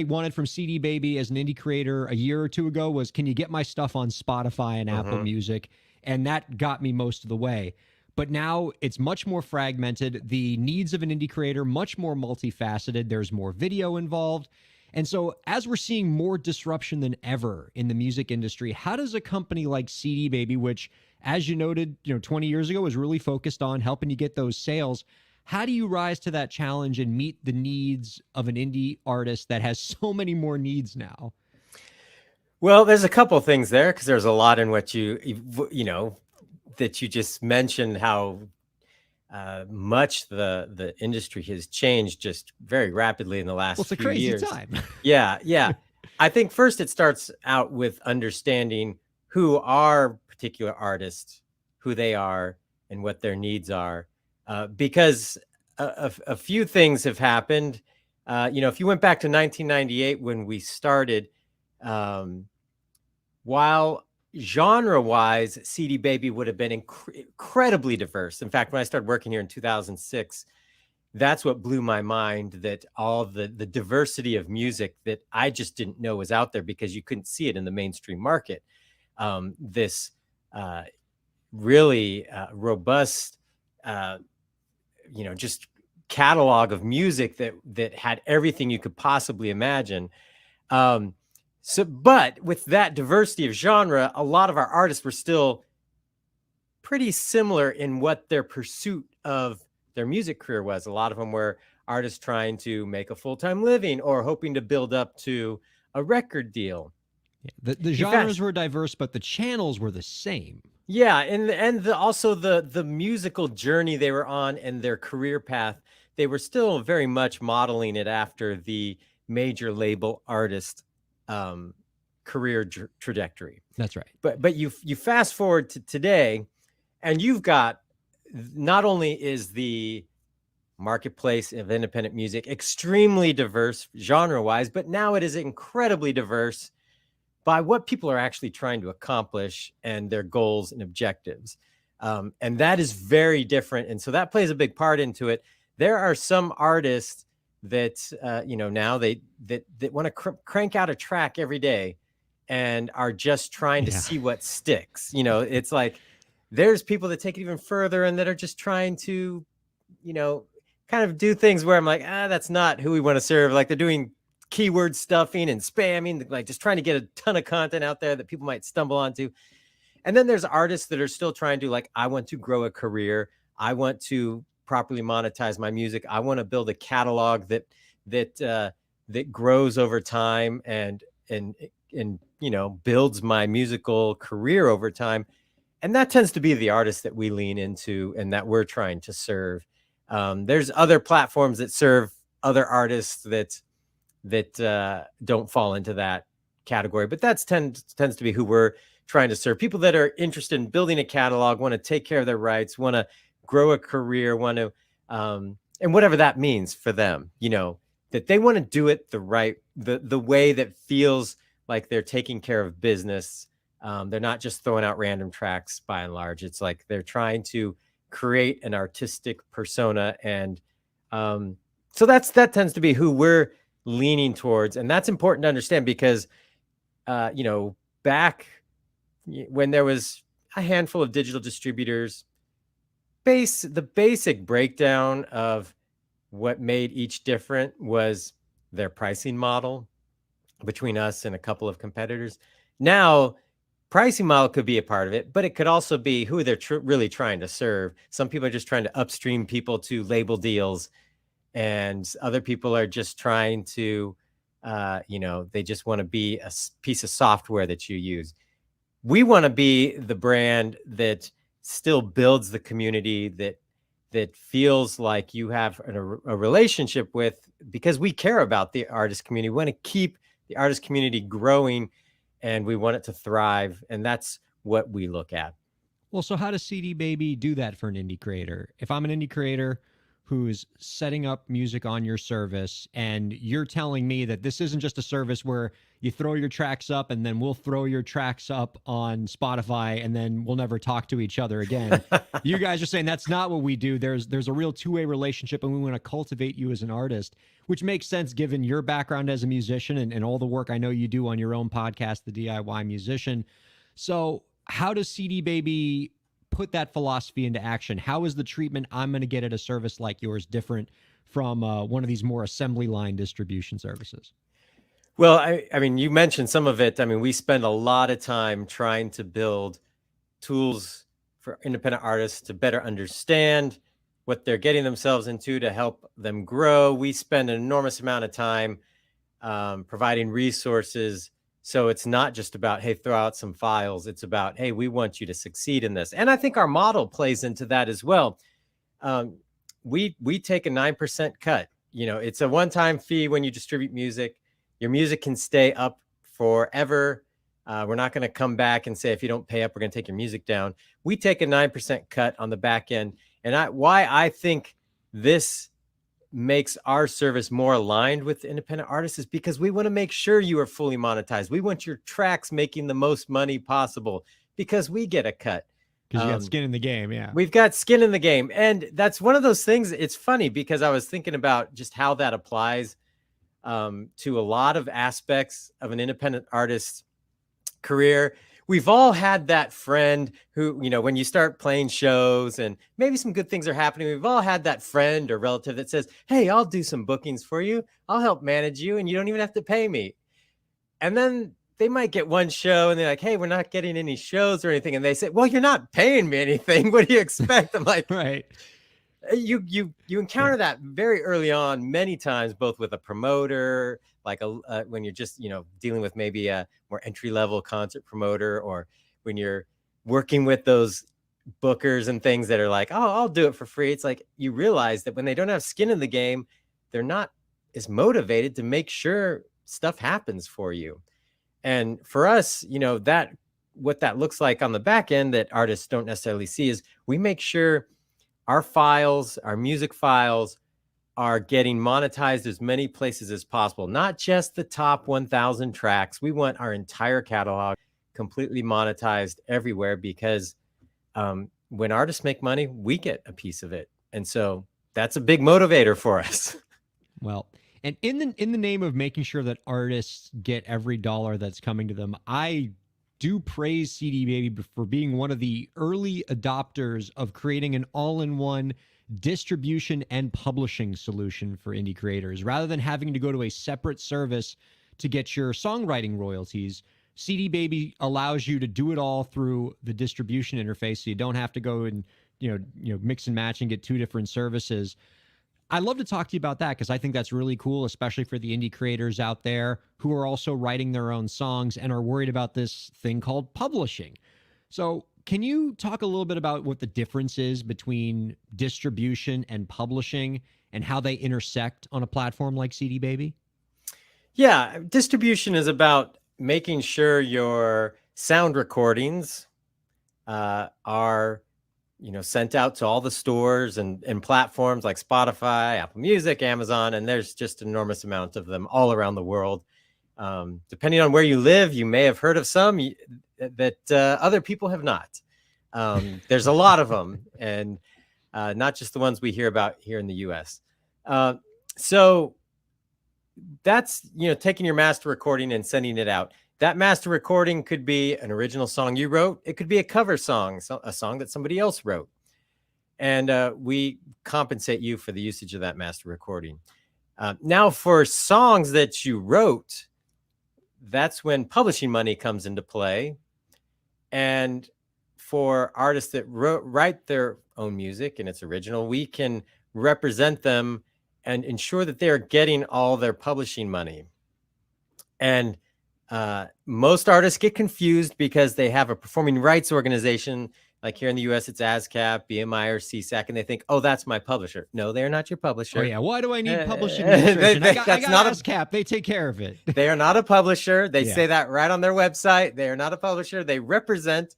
wanted from CD Baby as an indie creator a year or two ago was, can you get my stuff on Spotify and Apple Music? And that got me most of the way. But now it's much more fragmented. The needs of an indie creator, much more multifaceted. There's more video involved. And so as we're seeing more disruption than ever in the music industry, how does a company like CD Baby, which, as you noted, 20 years ago was really focused on helping you get those sales, how do you rise to that challenge and meet the needs of an indie artist that has so many more needs now? Well, there's a couple of things there, because there's a lot in what you that you just mentioned, how much the industry has changed just very rapidly in the last Well, it's a few crazy years. time. Yeah, yeah. I think first it starts out with understanding who are particular artists, who they are, and what their needs are, because a few things have happened. If you went back to 1998 when we started, um, while genre-wise, CD Baby would have been incredibly diverse. In fact, when I started working here in 2006, that's what blew my mind, that all the diversity of music that I just didn't know was out there because you couldn't see it in the mainstream market. This really robust, uh, just catalog of music that had everything you could possibly imagine. But with that diversity of genre, a lot of our artists were still pretty similar in what their pursuit of their music career was. A lot of them were artists trying to make a full-time living or hoping to build up to a record deal. The You genres fast- were diverse, but the channels were the same. Yeah, and also the musical journey they were on and their career path, they were still very much modeling it after the major label artist career trajectory. That's right. But you fast forward to today, and you've got, not only is the marketplace of independent music extremely diverse genre-wise, but now it is incredibly diverse by what people are actually trying to accomplish and their goals and objectives. And that is very different. And so that plays a big part into it. There are some artists that, now that want to crank out a track every day and are just trying to Yeah. see what sticks. It's like, there's people that take it even further and that are just trying to, kind of do things where I'm like, that's not who we want to serve. Like they're doing keyword stuffing and spamming, like just trying to get a ton of content out there that people might stumble onto. And then there's artists that are still trying to, like, I want to grow a career. I want to properly monetize my music. I want to build a catalog that grows over time and builds my musical career over time. And that tends to be the artists that we lean into and that we're trying to serve. There's other platforms that serve other artists that don't fall into that category, but that tends to be who we're trying to serve. People that are interested in building a catalog, want to take care of their rights, want to grow a career, want to, and whatever that means for them, that they want to do it the way that feels like they're taking care of business. They're not just throwing out random tracks by and large. It's like they're trying to create an artistic persona. And so that tends to be who we're leaning towards. And that's important to understand because, back when there was a handful of digital distributors, the basic breakdown of what made each different was their pricing model between us and a couple of competitors. Now, pricing model could be a part of it, but it could also be who they're really trying to serve. Some people are just trying to upstream people to label deals, and other people are just trying to, they just want to be a piece of software that you use. We want to be the brand that still builds the community that feels like you have a relationship with, because we care about the artist community. We want to keep the artist community growing, and we want it to thrive. And that's what we look at. Well, so how does CD Baby do that for an indie creator? If I'm an indie creator who's setting up music on your service, and you're telling me that this isn't just a service where you throw your tracks up and then we'll throw your tracks up on Spotify and then we'll never talk to each other again. You guys are saying that's not what we do. There's a real two-way relationship, and we want to cultivate you as an artist, which makes sense given your background as a musician and all the work I know you do on your own podcast, The DIY Musician. So how does CD Baby put that philosophy into action? How is the treatment I'm going to get at a service like yours different from one of these more assembly line distribution services? Well, I mean, you mentioned some of it. I mean, we spend a lot of time trying to build tools for independent artists to better understand what they're getting themselves into, to help them grow. We spend an enormous amount of time providing resources. So it's not just about, hey, throw out some files. It's about, hey, we want you to succeed in this. And I think our model plays into that as well. we take a 9% cut. You know, it's a one-time fee when you distribute music. Your music can stay up forever. We're not going to come back and say, if you don't pay up, we're going to take your music down. We take a 9% cut on the back end. And why I think this makes our service more aligned with independent artists is because we want to make sure you are fully monetized. We want your tracks making the most money possible because we get a cut. Because you got skin in the game. Yeah. We've got skin in the game. And that's one of those things. It's funny because I was thinking about just how that applies to a lot of aspects of an independent artist's career. We've all had that friend who, you know, when you start playing shows and maybe some good things are happening, we've all had that friend or relative that says, hey, I'll do some bookings for you. I'll help manage you and you don't even have to pay me. And then they might get one show and they're like, hey, we're not getting any shows or anything. And they say, well, you're not paying me anything. What do you expect? I'm like, right. You encounter that very early on, many times, both with a promoter, like when you're just, you know, dealing with maybe a more entry-level concert promoter, or when you're working with those bookers and things that are like, oh, I'll do it for free. It's like you realize that when they don't have skin in the game, they're not as motivated to make sure stuff happens for you. And for us, you know, that what that looks like on the back end that artists don't necessarily see is we make sure our files, our music files, are getting monetized as many places as possible, not just the top 1,000 tracks. We want our entire catalog completely monetized everywhere because when artists make money, we get a piece of it. And so that's a big motivator for us. Well, and in the name of making sure that artists get every dollar that's coming to them, I do praise CD Baby for being one of the early adopters of creating an all-in-one distribution and publishing solution for indie creators. Rather than having to go to a separate service to get your songwriting royalties, CD Baby allows you to do it all through the distribution interface, so you don't have to go and you know mix and match and get two different services. I'd love to talk to you about that because I think that's really cool, especially for the indie creators out there who are also writing their own songs and are worried about this thing called publishing. So can you talk a little bit about what the difference is between distribution and publishing and how they intersect on a platform like CD Baby? Yeah, distribution is about making sure your sound recordings are sent out to all the stores and platforms like Spotify, Apple Music, Amazon, and there's just an enormous amount of them all around the world. Depending on where you live, you may have heard of some that other people have not. There's a lot of them, and not just the ones we hear about here in the U.S. So that's, taking your master recording and sending it out. That master recording could be an original song you wrote. It could be a cover song, a song that somebody else wrote. And we compensate you for the usage of that master recording. Now, for songs that you wrote, that's when publishing money comes into play. And for artists that write their own music and it's original, we can represent them and ensure that they're getting all their publishing money. And most artists get confused because they have a performing rights organization. Like here in the US, it's ASCAP, BMI, or CSAC, and they think, oh, that's my publisher. No, they're not your publisher. Oh, yeah. Why do I need publishing administration? I got ASCAP. They take care of it. They are not a publisher. They say that right on their website. They are not a publisher. They represent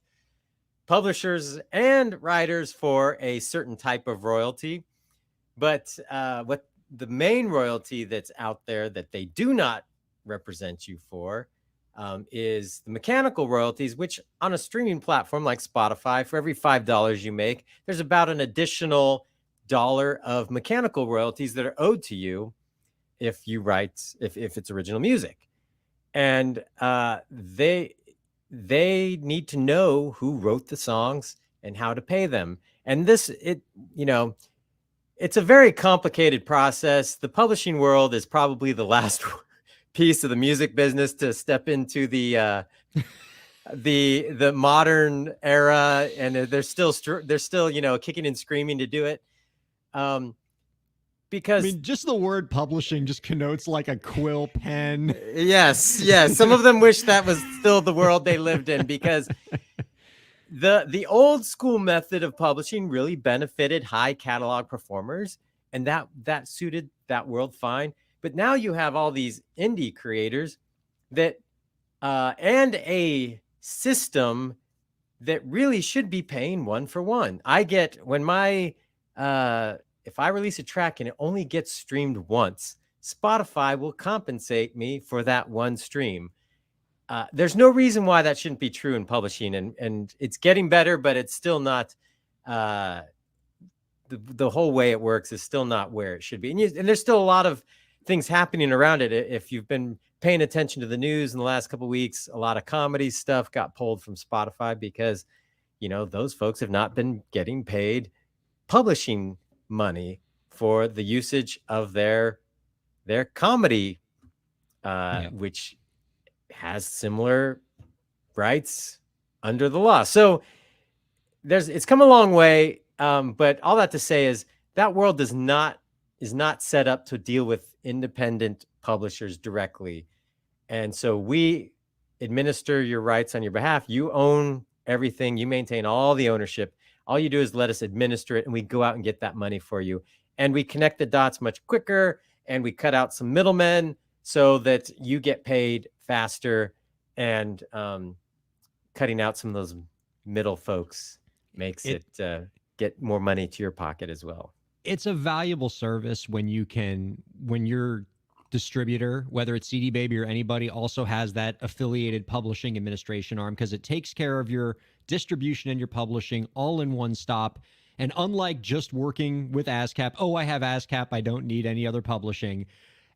publishers and writers for a certain type of royalty. But what the main royalty that's out there that they do not represent you for is the mechanical royalties, which on a streaming platform like Spotify, for every $5 you make, there's about an additional $1 of mechanical royalties that are owed to you if it's original music. And they need to know who wrote the songs and how to pay them. And it's a very complicated process. The publishing world is probably the last piece of the music business to step into the modern era, and they're still kicking and screaming to do it. Because I mean, just the word publishing just connotes like a quill pen. Yes. Some of them wish that was still the world they lived in, because the old school method of publishing really benefited high catalog performers, and that suited that world fine. But now you have all these indie creators that and a system that really should be paying one for one. I get when my if I release a track and it only gets streamed once, Spotify will compensate me for that one stream. There's no reason why that shouldn't be true in publishing, and it's getting better, but it's still not. The whole way it works is still not where it should be, and there's still a lot of things happening around it. If you've been paying attention to the news in the last couple of weeks, a lot of comedy stuff got pulled from Spotify because, those folks have not been getting paid publishing money for the usage of their comedy, which has similar rights under the law. So it's come a long way. But all that to say is that world is not set up to deal with independent publishers directly. And so we administer your rights on your behalf. You own everything. You maintain all the ownership. All you do is let us administer it, and we go out and get that money for you. And we connect the dots much quicker, and we cut out some middlemen so that you get paid faster, and cutting out some of those middle folks makes it get more money to your pocket as well. It's a valuable service when your distributor, whether it's CD Baby or anybody, also has that affiliated publishing administration arm, because it takes care of your distribution and your publishing all in one stop. And unlike just working with ASCAP, I have ASCAP, I don't need any other publishing.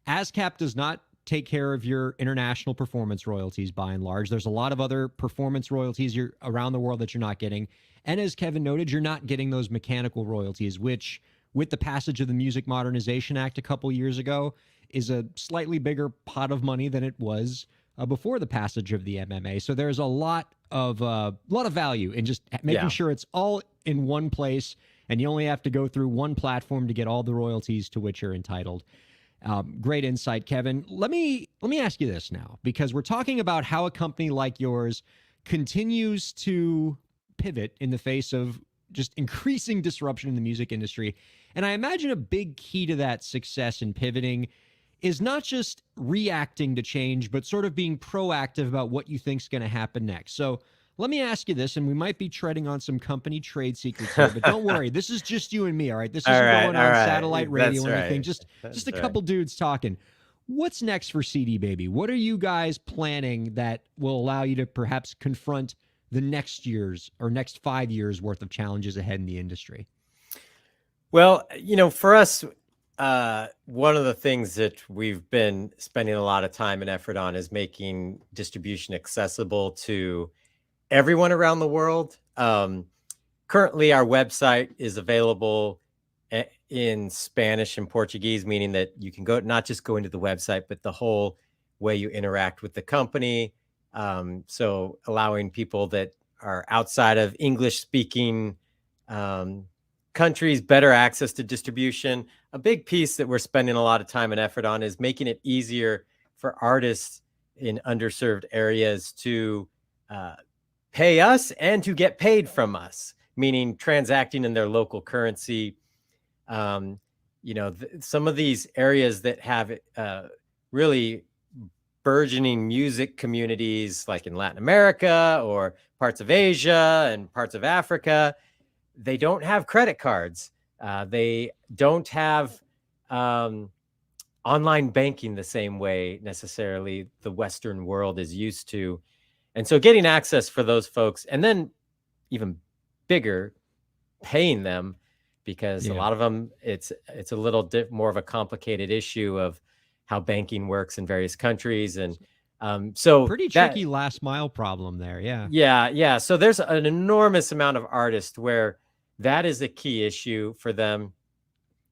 ASCAP does not take care of your international performance royalties by and large. There's a lot of other performance royalties around the world that you're not getting. And as Kevin noted, you're not getting those mechanical royalties, which with the passage of the Music Modernization Act a couple years ago is a slightly bigger pot of money than it was before the passage of the MMA. So there's a lot of value in just making sure it's all in one place, and you only have to go through one platform to get all the royalties to which you're entitled. Great insight, Kevin. Let me ask you this now, because we're talking about how a company like yours continues to pivot in the face of just increasing disruption in the music industry. And I imagine a big key to that success in pivoting is not just reacting to change, but sort of being proactive about what you think is going to happen next. So let me ask you this, and we might be treading on some company trade secrets here, but don't worry. This is just you and me, all right? This isn't going on satellite radio or anything. Just a couple dudes talking. What's next for CD Baby? What are you guys planning that will allow you to perhaps confront the next year's or next 5 years worth of challenges ahead in the industry? Well, for us, one of the things that we've been spending a lot of time and effort on is making distribution accessible to everyone around the world. Currently, our website is available in Spanish and Portuguese, meaning that you can not just go into the website, but the whole way you interact with the company. So allowing people that are outside of English-speaking countries better access to distribution. A big piece that we're spending a lot of time and effort on is making it easier for artists in underserved areas to pay us and to get paid from us, meaning transacting in their local currency. Some of these areas that have really burgeoning music communities, like in Latin America or parts of Asia and parts of Africa, they don't have credit cards. They don't have online banking the same way necessarily the Western world is used to. And so getting access for those folks, and then even bigger, paying them, because a lot of them, it's a little more of a complicated issue of how banking works in various countries. And so pretty tricky last mile problem there. Yeah. So there's an enormous amount of artists where that is a key issue for them,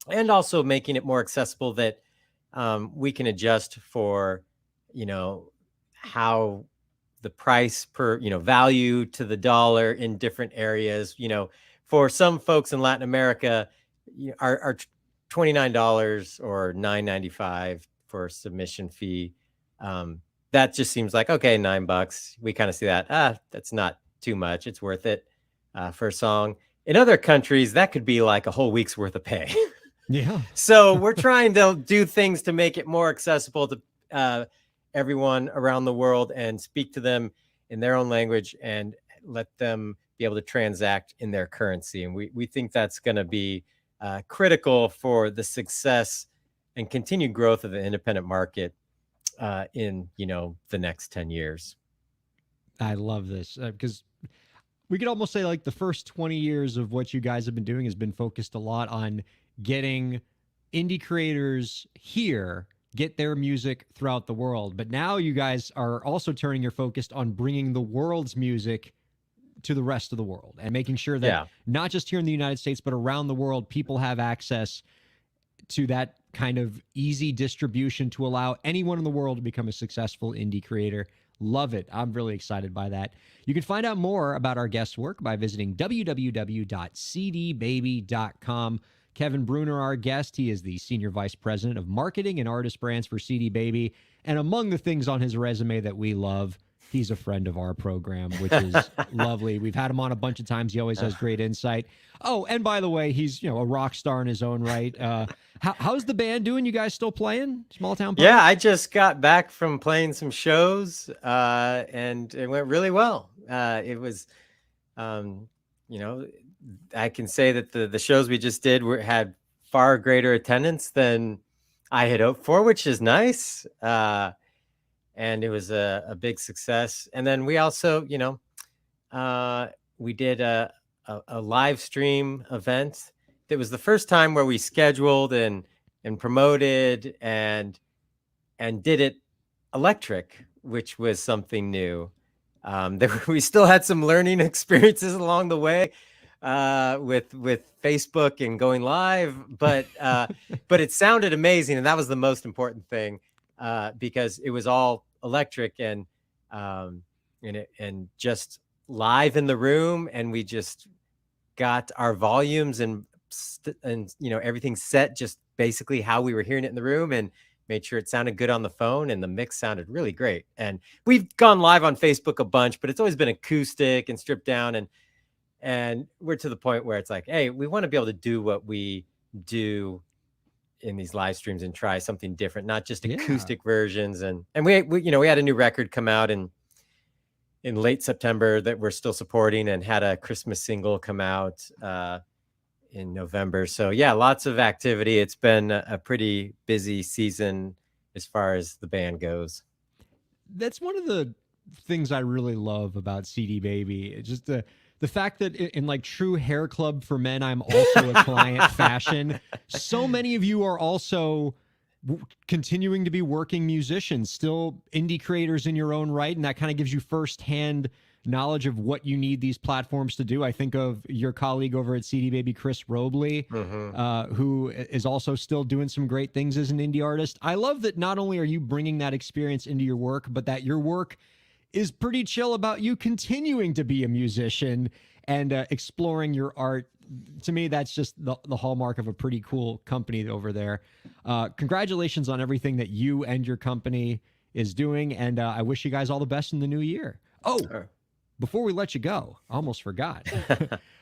and also making it more accessible that we can adjust for, how the price per, value to the dollar in different areas. For some folks in Latin America, are $29 or $9.95 for a submission fee. That just seems like, okay, $9. We kind of see that. That's not too much. It's worth it. for a song. In other countries, that could be like a whole week's worth of pay. Yeah. So we're trying to do things to make it more accessible to everyone around the world and speak to them in their own language and let them be able to transact in their currency. And we think that's going to be critical for the success and continued growth of the independent market in, the next 10 years. I love this because we could almost say like the first 20 years of what you guys have been doing has been focused a lot on getting indie creators here get their music throughout the world. But now you guys are also turning your focus on bringing the world's music to the rest of the world and making sure that not just here in the United States, but around the world, people have access to that kind of easy distribution to allow anyone in the world to become a successful indie creator. Love it. I'm really excited by that. You can find out more about our guest's work by visiting www.cdbaby.com. Kevin Bruner, our guest, he is the Senior Vice President of Marketing and Artist Brands for CD Baby. And among the things on his resume that we love, he's a friend of our program, which is lovely. We've had him on a bunch of times. He always has great insight. Oh, and by the way, he's a rock star in his own right. How's the band doing? You guys still playing Small Town Punk? Yeah, I just got back from playing some shows, and it went really well. It was, I can say that the shows we just did had far greater attendance than I had hoped for, which is nice. And it was a big success. And then we also, we did a live stream event. That was the first time where we scheduled and promoted and did it electric, which was something new. We still had some learning experiences along the way with Facebook and going live, but it sounded amazing, and that was the most important thing because it was all electric and just live in the room, and we just got our volumes and everything set just basically how we were hearing it in the room, and made sure it sounded good on the phone, and the mix sounded really great. And we've gone live on Facebook a bunch, but it's always been acoustic and stripped down, and we're to the point where it's like, hey, we want to be able to do what we do in these live streams and try something different, not just acoustic versions. And we had a new record come out in late September that we're still supporting, and had a Christmas single come out in November. So yeah, lots of activity. It's been a pretty busy season as far as the band goes. That's one of the things I really love about CD Baby. It's just the fact that in like true hair club for men, I'm also a client fashion. So many of you are also continuing to be working musicians, still indie creators in your own right. And that kind of gives you firsthand knowledge of what you need these platforms to do. I think of your colleague over at CD Baby, Chris Robley, who is also still doing some great things as an indie artist. I love that not only are you bringing that experience into your work, but that your work is pretty chill about you continuing to be a musician and exploring your art. To me, that's just the hallmark of a pretty cool company over there. Congratulations on everything that you and your company is doing, and I wish you guys all the best in the new year. Oh, before we let you go, I almost forgot.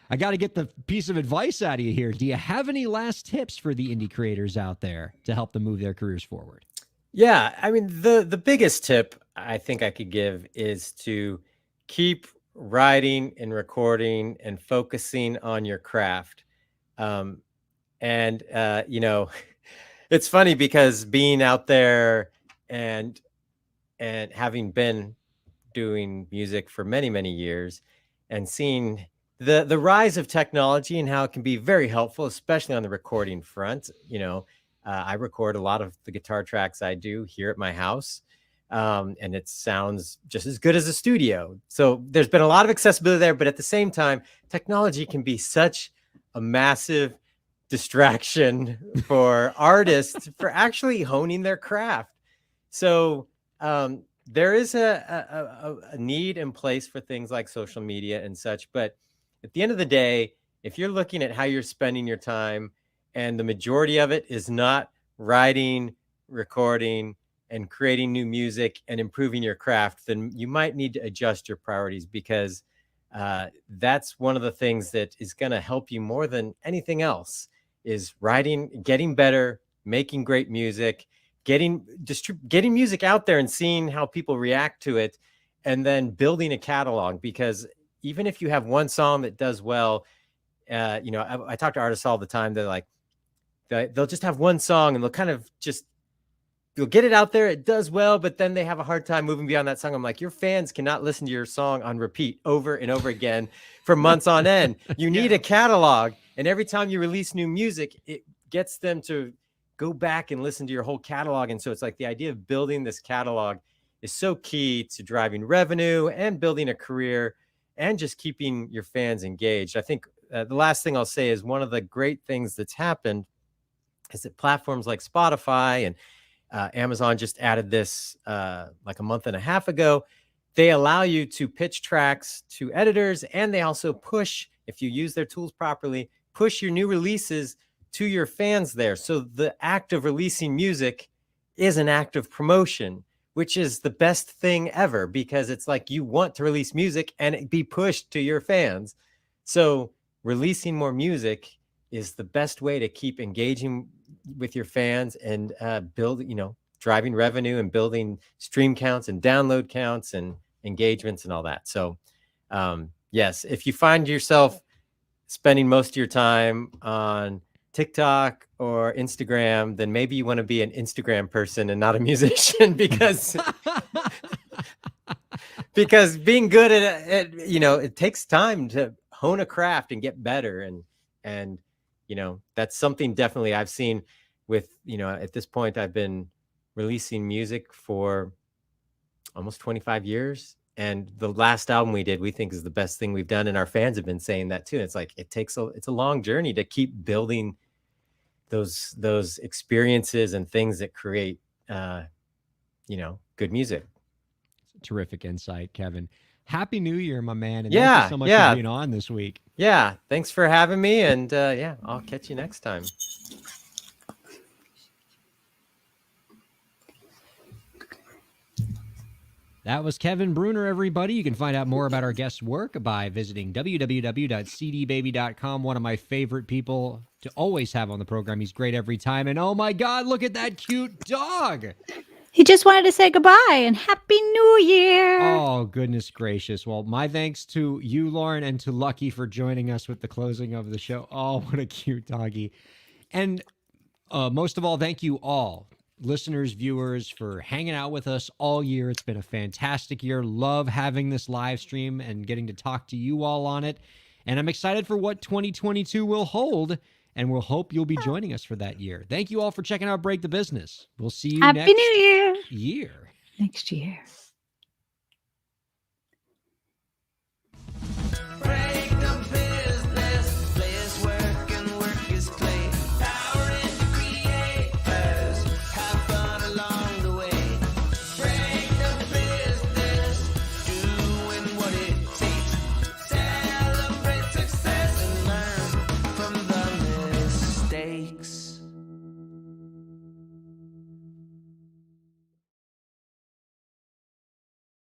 I got to get the piece of advice out of you here. Do you have any last tips for the indie creators out there to help them move their careers forward? Yeah, I mean, the biggest tip I think I could give is to keep writing and recording and focusing on your craft. It's funny because being out there and having been doing music for many, many years and seeing the rise of technology and how it can be very helpful, especially on the recording front. I record a lot of the guitar tracks I do here at my house, and it sounds just as good as a studio. So there's been a lot of accessibility there, but at the same time, technology can be such a massive distraction for artists for actually honing their craft. So there is a need in place for things like social media and such. But at the end of the day, if you're looking at how you're spending your time and the majority of it is not writing, recording, and creating new music and improving your craft, then you might need to adjust your priorities, because That's one of the things that is going to help you more than anything else, is writing, getting better, making great music, getting music out there and seeing how people react to it, and then building a catalog. Because even if you have one song that does well, I talk to artists all the time. They're like, they'll just have one song and they'll kind of just, you'll get it out there, it does well, but then they have a hard time moving beyond that song. I'm like, your fans cannot listen to your song on repeat over and over again for months on end. You need a catalog, and every time you release new music, it gets them to go back and listen to your whole catalog. And so it's like the idea of building this catalog is so key to driving revenue and building a career and just keeping your fans engaged. I think the last thing I'll say is, one of the great things that's happened is that platforms like Spotify and Amazon just added this like a month and a half ago. They allow you to pitch tracks to editors, and they also push, if you use their tools properly, push your new releases to your fans there. So the act of releasing music is an act of promotion, which is the best thing ever, because it's like you want to release music and it be pushed to your fans. So releasing more music is the best way to keep engaging with your fans and driving revenue and building stream counts and download counts and engagements and all that. So yes, if you find yourself spending most of your time on TikTok or Instagram, then maybe you want to be an Instagram person and not a musician, because being good at it takes time to hone a craft and get better. And that's something definitely I've seen with, at this point, I've been releasing music for almost 25 years. And the last album we did, we think, is the best thing we've done. And our fans have been saying that too. It's like, it's a long journey to keep building those experiences and things that create, good music. Terrific insight, Kevin. Happy New Year, my man. And Yeah, thank you so much yeah. for being on this week. Yeah. Thanks for having me. And I'll catch you next time. That was Kevin Bruner, everybody. You can find out more about our guest's work by visiting www.cdbaby.com. One of my favorite people to always have on the program. He's great every time. And oh my God, look at that cute dog. He just wanted to say goodbye and Happy New Year. Oh, goodness gracious. Well, my thanks to you, Lauren, and to Lucky for joining us with the closing of the show. Oh, what a cute doggy. And most of all, thank you all, listeners, viewers, for hanging out with us all year. It's been a fantastic year. Love having this live stream and getting to talk to you all on it. And I'm excited for what 2022 will hold. And we'll hope you'll be joining us for that year. Thank you all for checking out Break the Business. We'll see you Happy next New Year. year. Next year.